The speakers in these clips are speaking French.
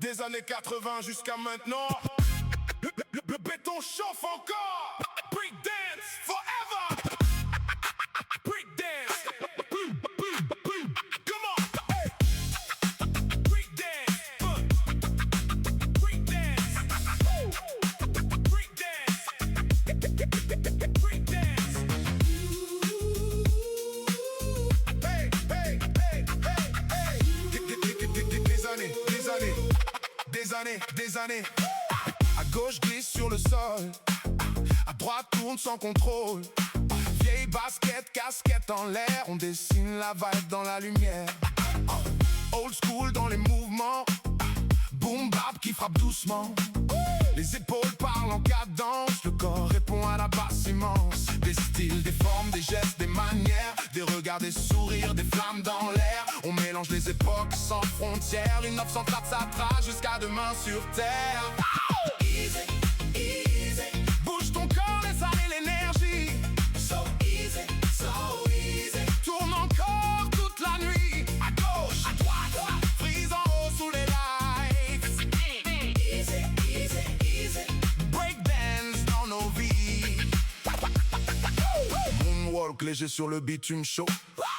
Des années 80 jusqu'à maintenant, le béton chauffe encore. Breakdance forever. Breakdance. Come on. Hey. Breakdance. Breakdance. Breakdance. Breakdance. Hey, hey, hey, hey, hey. Des années. À gauche glisse sur le sol, à droite tourne sans contrôle. Vieille basket, casquette en l'air, on dessine la vibe dans la lumière. Old school dans les mouvements, boom bap qui frappe doucement. Les épaules parlent en cadence, le corps répond à la basse immense. Des styles, des formes, des gestes, des manières, des regards, des sourires, des flammes dans l'air. On mélange les époques sans frontières, une 904 ça trace jusqu'à demain sur terre. Easy, easy. Bouge ton corps, laisse aller l'énergie. So easy, so easy. Tourne encore toute la nuit, à gauche, à droite, frise en haut sous les lights. Easy, easy, easy. Breakdance dans nos vies. Moonwalk léger sur le bitume chaud.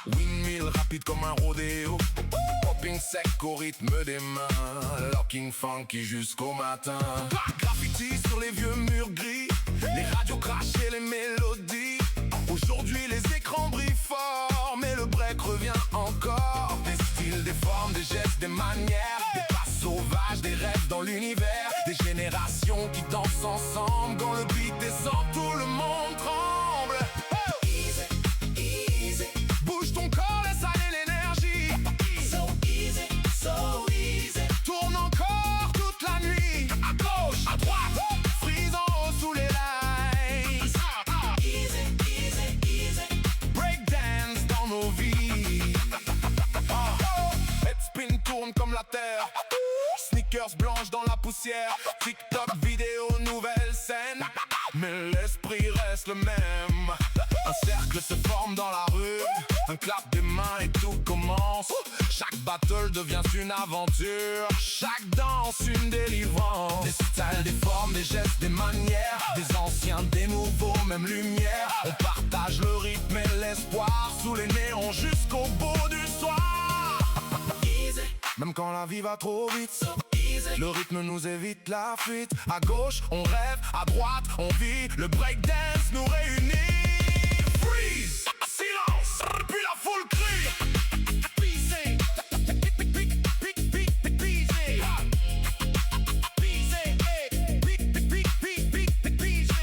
Windmill rapide comme un rodéo. Popping sec au rythme des mains. Locking funky jusqu'au matin. Graffiti sur les vieux murs gris. Les radios crachent et les mélodies. Aujourd'hui les écrans brillent fort, mais le break revient encore. Des styles, des formes, des gestes, des manières. Des pas sauvages, des rêves dans l'univers. Des générations qui dansent ensemble. Quand le beat descend, tout le monde tremble. Easy, easy. Bouge ton corps, laisse aller l'énergie. So easy, so easy. Tourne encore toute la nuit, à gauche, à droite, frise en haut sous les lights. Easy, easy, easy. Breakdance dans nos vies. Head spin tourne comme la terre. Sneakers blanches dans la poussière. TikTok, vidéo, nouvelle scène. Mais l'esprit reste le même. Un cercle se forme dans la rue. Un clap des mains et tout commence. Chaque battle devient une aventure. Chaque danse une délivrance. Des styles, des formes, des gestes, des manières. Des anciens, des nouveaux, même lumière. On partage le rythme et l'espoir. Sous les néons jusqu'au bout du soir. Easy. Même quand la vie va trop vite, so easy. Le rythme nous évite la fuite. À gauche on rêve, à droite on vit. Le breakdance nous réunit. Freeze, silence, puis la foule crie. Pisé,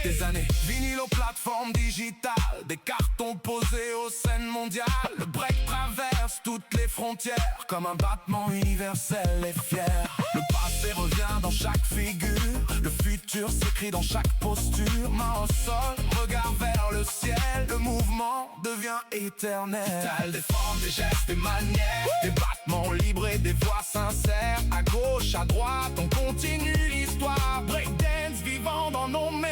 des années, vinyle aux plateformes digitales. Des cartons posés aux scènes mondiales. Le break traverse toutes les frontières comme un battement universel et fier. Le passé revient dans chaque figure. Le futur s'écrit dans chaque posture. Main au sol, regard vers le ciel. Le mouvement devient éternel. Style, des formes, des gestes, des manières. Des battements libres et des voix sincères. À gauche, à droite, on continue l'histoire. Breakdance vivant dans nos mains.